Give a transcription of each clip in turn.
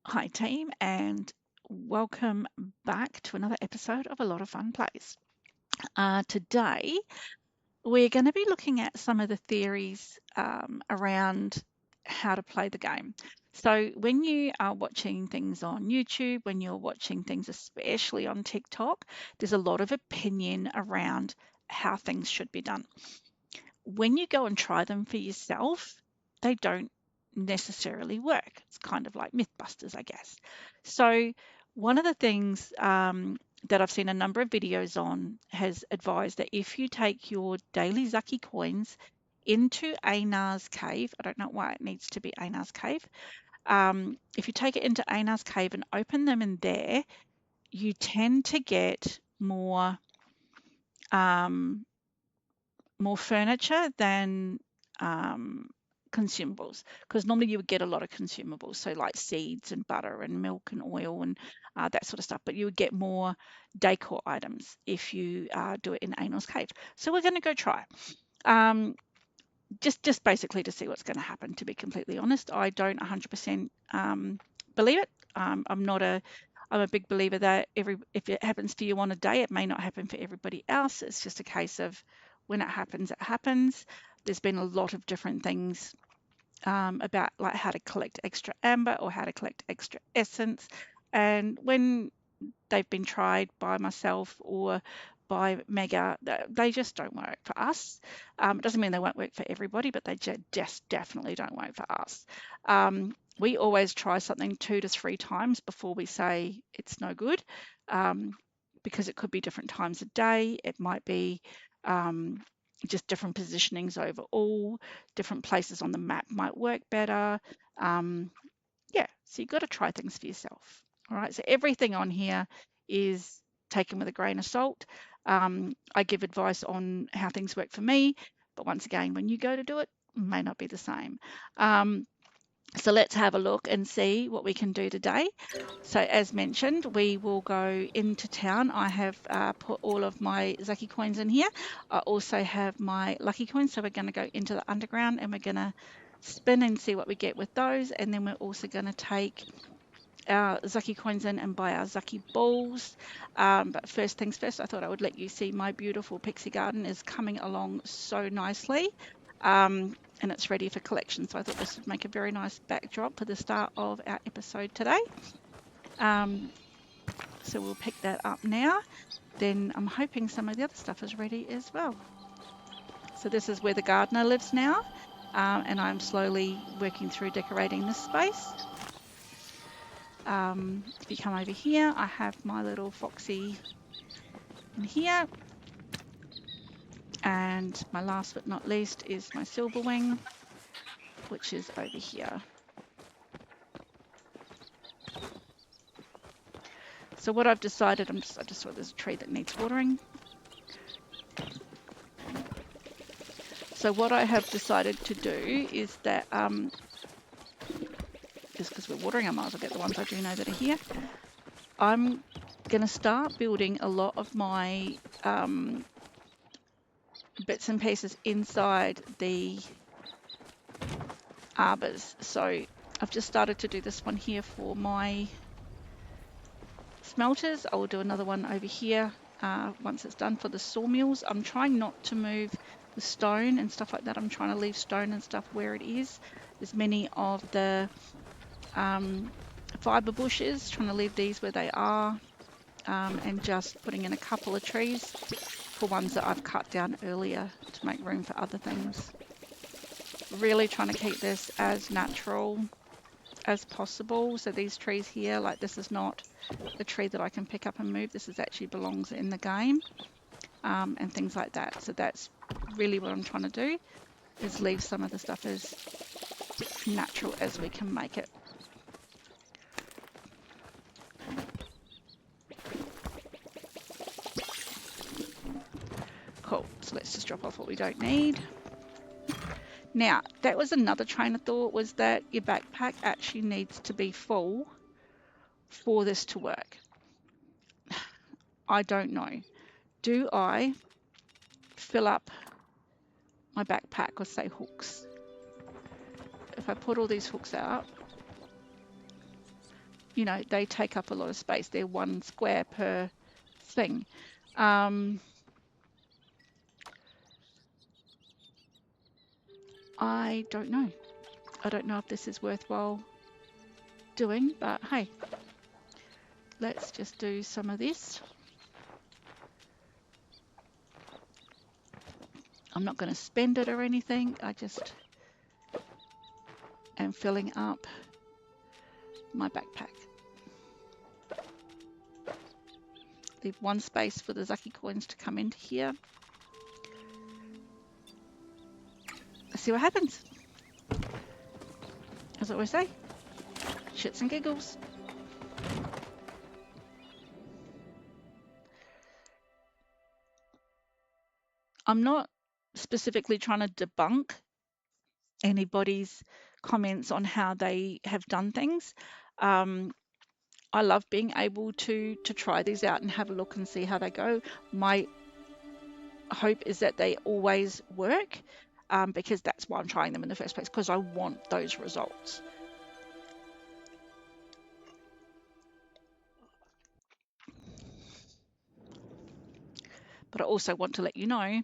Hi, team, and welcome back to another episode of Alotta Fun Plays. Today, we're going to be looking at some of the theories around how to play the game. So, when you are watching things on YouTube, when you're watching things, especially on TikTok, there's a lot of opinion around how things should be done. When you go and try them for yourself, they don't necessarily work. It's kind of like Mythbusters, I guess. So, one of the things that I've seen a number of videos on has advised that if you take your daily Zeki coins into Einar's cave, I don't know why it needs to be Einar's cave. If you take it into Einar's cave and open them in there, you tend to get um, more furniture than um, consumables, because normally you would get a lot of consumables, so like seeds and butter and milk and oil and that sort of stuff, but you would get more decor items if you do it in Anil's Cave. So we're going to go try. Um, just basically to see what's going to happen, to be completely honest. I don't 100% believe it. I'm a big believer that if it happens to you on a day, it may not happen for everybody else. It's just a case of when it happens, it happens. There's been a lot of different things about like how to collect extra amber or how to collect extra essence. And when they've been tried by myself or by Mega, they just don't work for us. It doesn't mean they won't work for everybody, but they just definitely don't work for us. We always try something 2 to 3 times before we say it's no good, um, because it could be different times of day. It might be um, just different positionings overall. Different places on the map might work better. Um, yeah, so you've got to try things for yourself. All right, so everything on here is taken with a grain of salt. I give advice on how things work for me, but once again, when you go to do it, may not be the same. So let's have a look and see what we can do today. So as mentioned, we will go into town. I have put all of my Zeki coins in here. I also have my lucky coins, so we're going to go into the underground and we're going to spin and see what we get with those. And then we're also going to take our Zeki coins in and buy our Zeki balls. But first things first, I thought I would let you see my beautiful pixie garden is coming along so nicely. And it's ready for collection. So I thought this would make a very nice backdrop for the start of our episode today. Um, so we'll pick that up now. Then I'm hoping some of the other stuff is ready as well. So this is where the gardener lives now. And I'm slowly working through decorating this space. If you come over here, I have my little foxy in here. And my last but not least is my silver wing, which is over here. So what I've decided, I just saw there's a tree that needs watering. So what I have decided to do is that, just because we're watering, I might as well get the ones I do know that are here. I'm going to start building a lot of my bits and pieces inside the arbors. So I've just started to do this one here for my smelters. I will do another one over here once it's done for the sawmills. I'm trying not to move the stone and stuff like that. I'm trying to leave stone and stuff where it is. There's many of the fiber bushes, trying to leave these where they are, and just putting in a couple of trees for ones that I've cut down earlier to make room for other things. Really trying to keep this as natural as possible. So these trees here, like this is not a tree that I can pick up and move. This is actually belongs in the game, and things like that. So that's really what I'm trying to do, is leave some of the stuff as natural as we can make it. Cool, so let's just drop off what we don't need. Now, that was another train of thought, was that your backpack actually needs to be full for this to work. I don't know. Do I fill up my backpack with, say, hooks? If I put all these hooks out, you know, they take up a lot of space. They're 1 square per thing. I don't know. I don't know if this is worthwhile doing, but hey, let's just do some of this. I'm not going to spend it or anything. I just am filling up my backpack. Leave 1 space for the Zeki coins to come into here. Let's see what happens. As I always say, shits and giggles. I'm not specifically trying to debunk anybody's comments on how they have done things. I love being able to try these out and have a look and see how they go. My hope is that they always work, because that's why I'm trying them in the first place, because I want those results. But I also want to let you know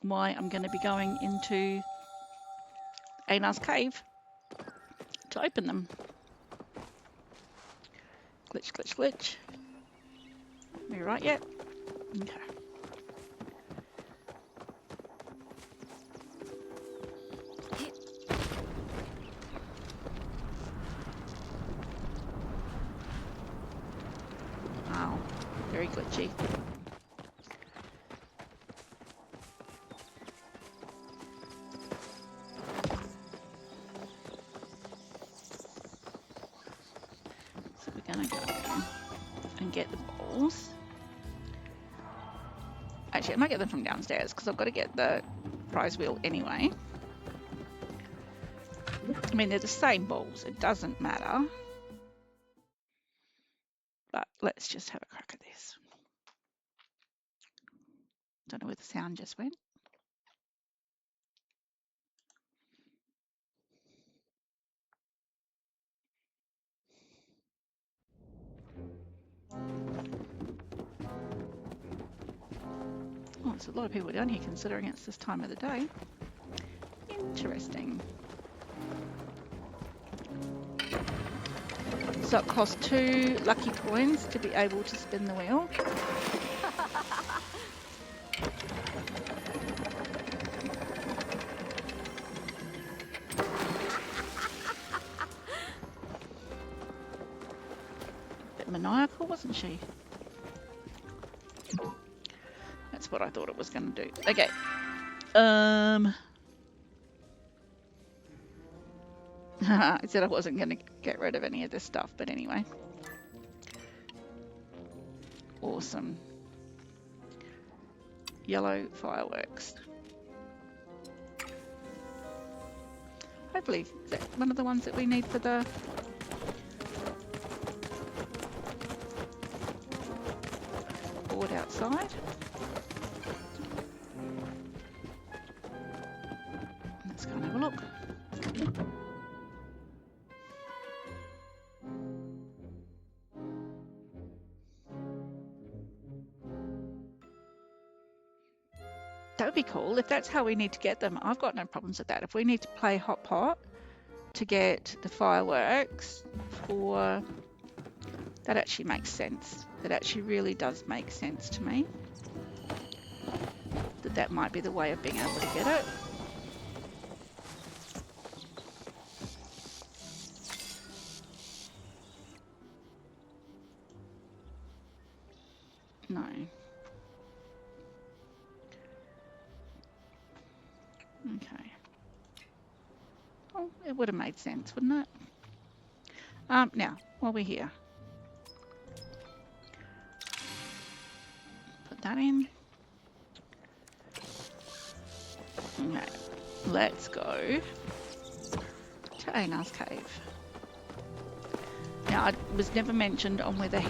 why I'm going to be going into Einar's cave to open them. Glitch, glitch, glitch. Are you right yet? Okay. Wow, very glitchy. So we're gonna go and get the balls. Actually, I might get them from downstairs because I've got to get the prize wheel anyway. I mean, they're the same balls. It doesn't matter. But let's just have a crack at this. Don't know where the sound just went. Oh, there's a lot of people down here considering it's this time of the day. Interesting. So it costs 2 lucky coins to be able to spin the wheel. Bit maniacal, wasn't she? That's what I thought it was going to do. Okay. I said I wasn't going to get rid of any of this stuff, but anyway. Awesome. Yellow fireworks. Hopefully, is that one of the ones that we need for the... board outside? Let's go and have a look. That would be cool. If that's how we need to get them, I've got no problems with that. If we need to play hot pot to get the fireworks for... that actually makes sense. That actually really does make sense to me. That might be the way of being able to get it. No. Okay. Well, it would have made sense, wouldn't it? Now, while we're here, put that in. Okay, let's go to Einar's cave. Now, it was never mentioned on whether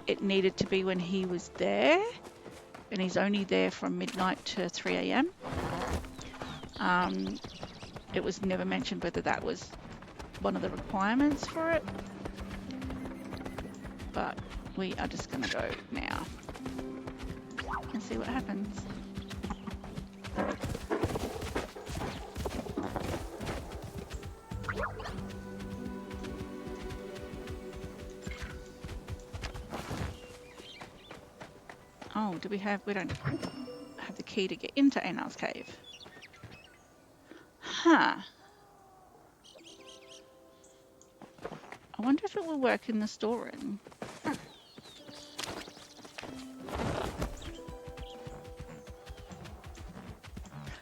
it needed to be when he was there, and he's only there from midnight to 3 a.m. It was never mentioned whether that was one of the requirements for it. but we are just going to go now and see what happens. Oh, do we have, we don't have the key to get into Anar's cave. Huh. I wonder if it will work in the storeroom.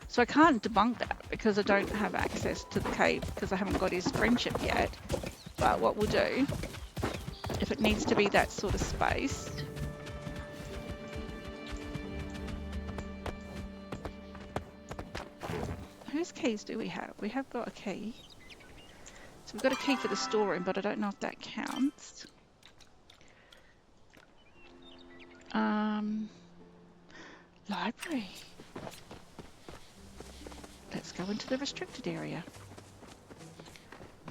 So I can't debunk that because I don't have access to the cave because I haven't got his friendship yet. But what we'll do, if it needs to be that sort of space, whose keys do we have? We have got a key. So we've got a key for the storeroom, but I don't know if that counts. Library. Let's go into the restricted area.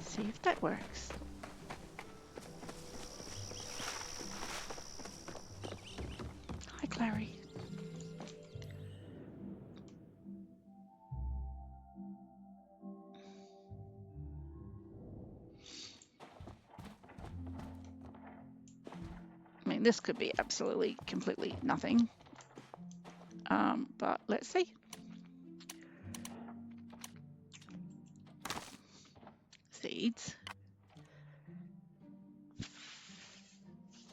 See if that works. Hi, Clary. I mean, this could be absolutely, completely nothing. But let's see. Seeds.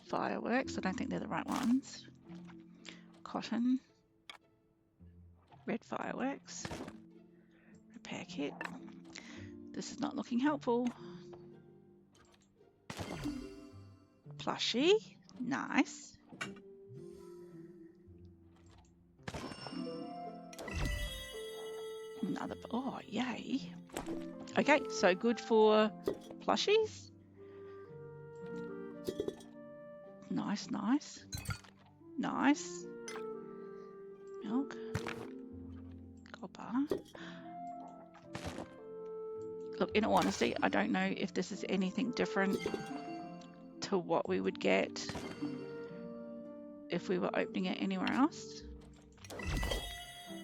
Fireworks. I don't think they're the right ones. Cotton. Red fireworks. Repair kit. This is not looking helpful. Plushie. Nice. Another, oh, yay. Okay, so good for plushies. Nice, nice. Nice. Milk. Copper. Look, in all honesty, I don't know if this is anything different to what we would get if we were opening it anywhere else.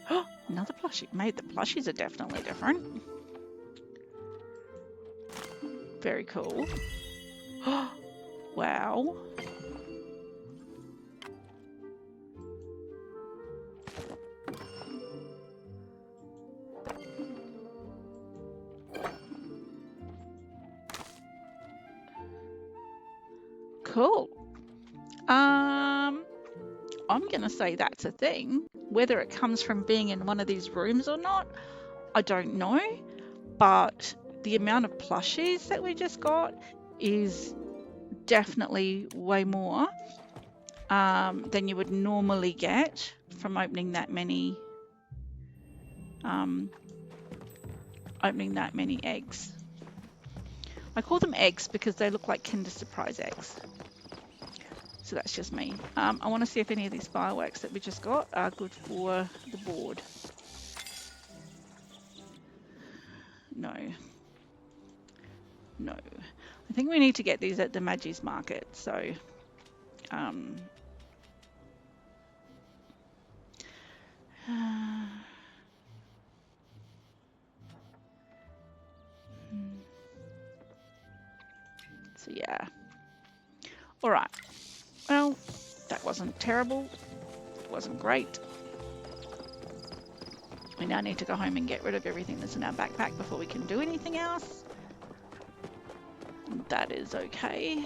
Oh, another plushie. Mate, the plushies are definitely different. Very cool. Oh, wow. Cool. I'm going to say that's a thing. Whether it comes from being in one of these rooms or not, I don't know. But the amount of plushies that we just got is definitely way more than you would normally get from opening that many eggs. I call them eggs because they look like Kinder Surprise eggs. So that's just me. I want to see if any of these fireworks that we just got are good for the board. No. No. I think we need to get these at the Maggie's market. So, so yeah. All right. Well, that wasn't terrible. It wasn't great. We now need to go home and get rid of everything that's in our backpack before we can do anything else. That is okay.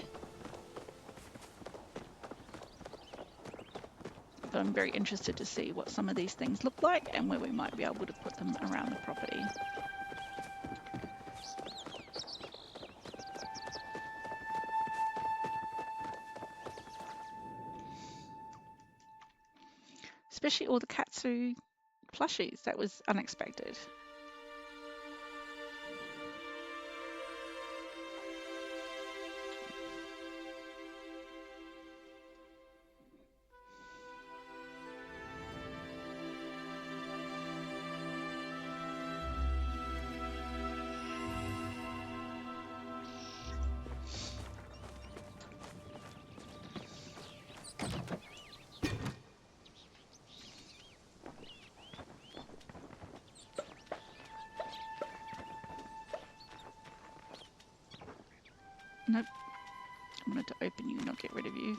But I'm very interested to see what some of these things look like and where we might be able to put them around the property. Especially all the Kitsuu Plushies. That was unexpected. Nope. I wanted to open you, not get rid of you.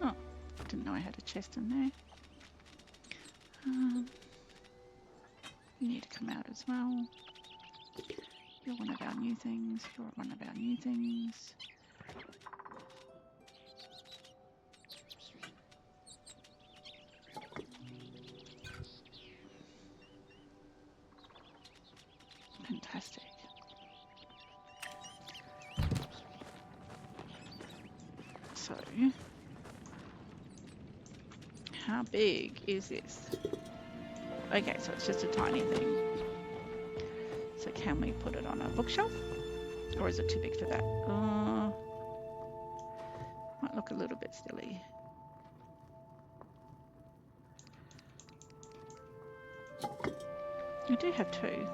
Oh, didn't know I had a chest in there. You need to come out as well. You're one of our new things. You're one of our new things. Fantastic. So, how big is this? Okay, so it's just a tiny thing. So can we put it on a bookshelf? Or is it too big for that? Might look a little bit silly. We do have two.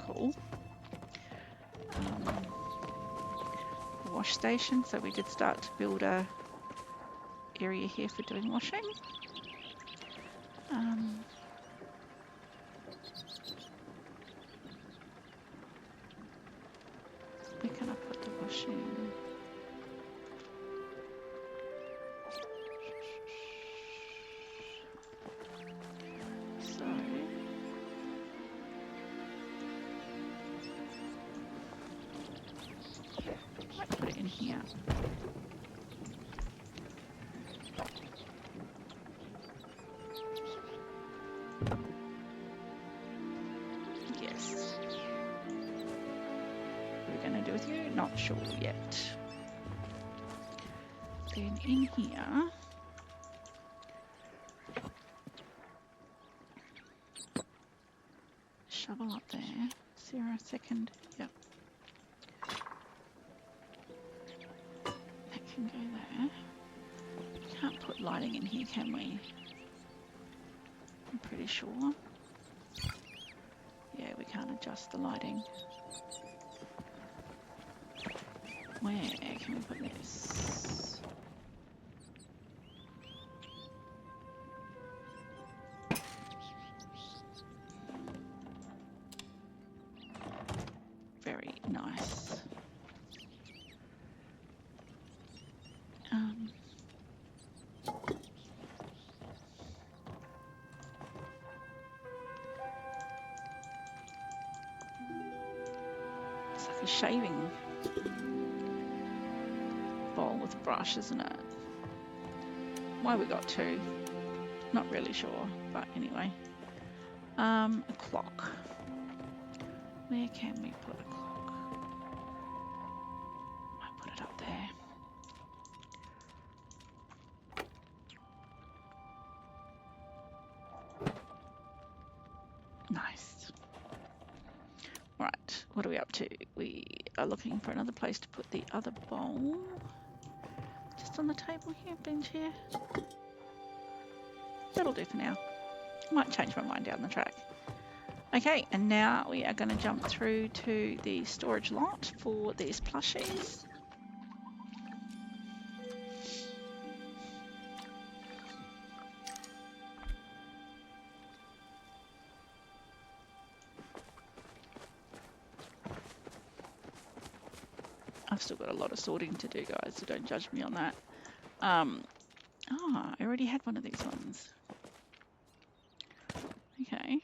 Cool. Wash station. So we did start to build a area here for doing washing. Where can I put the washing? So I might put it in here. Yes. What we're going to do with you? Not sure yet. Then in here, shovel up there. 0 second. Yep. That can go there. Can't put lighting in here, can we? I'm pretty sure. Yeah, we can't adjust the lighting. Where can we put this? Very nice. It's like a shaving bowl with a brush, isn't it? Why we got two? Not really sure, but anyway. A clock. Where can we put a clock? Might put it up there. Nice. Right, what are we up to? We are looking for another place to put the other bowl. Just on the table here, bench here. That'll do for now. Might change my mind down the track. Okay, and now we are going to jump through to the storage lot for these plushies. I've still got a lot of sorting to do, guys, so don't judge me on that. I already had one of these ones. Okay.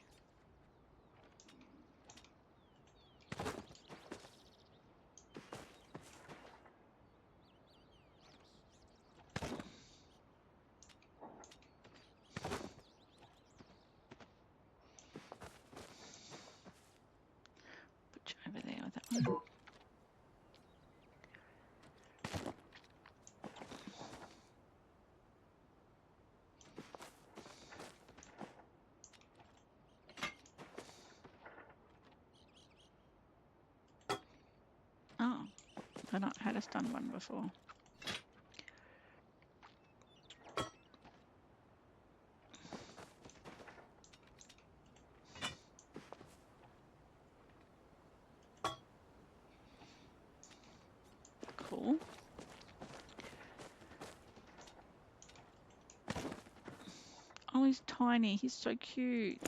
Put you over there with that one. I not had us done one before. Cool. Oh, he's tiny. He's so cute.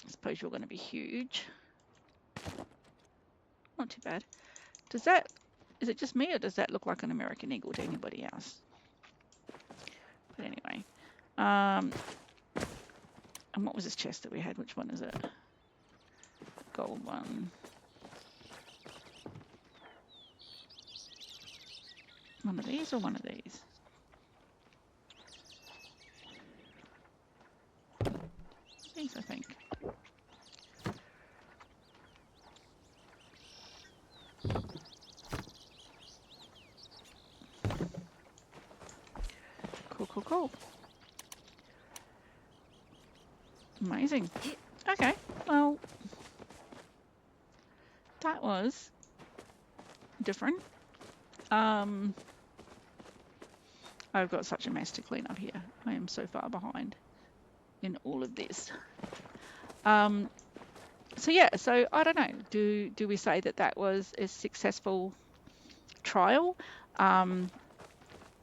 I suppose you're going to be huge. Not too bad. Does that, is it just me or does that look like an American eagle to anybody else? But anyway. And what was this chest that we had? Which one is it? Gold one. One of these or one of these? These, I think. Cool, cool, cool. Amazing. Okay, well, that was different. I've got such a mess to clean up here. I am so far behind in all of this. So yeah, so I don't know. Do we say that that was a successful trial?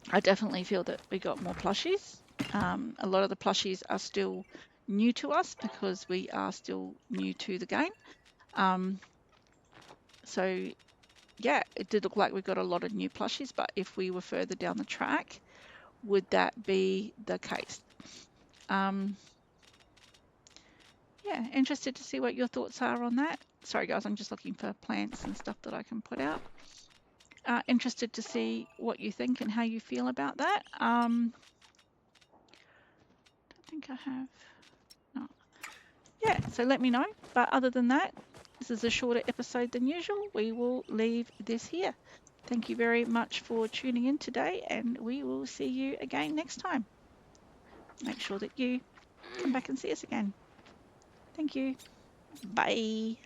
I definitely feel that we got more plushies. A lot of the plushies are still new to us because we are still new to the game. So yeah, it did look like we got a lot of new plushies, but if we were further down the track, would that be the case? Yeah, interested to see what your thoughts are on that. Sorry guys, I'm just looking for plants and stuff that I can put out. Interested to see what you think and how you feel about that. Don't think I have. No. Yeah, so let me know. But other than that, this is a shorter episode than usual. We will leave this here. Thank you very much for tuning in today, and we will see you again next time. Make sure that you come back and see us again. Thank you. Bye.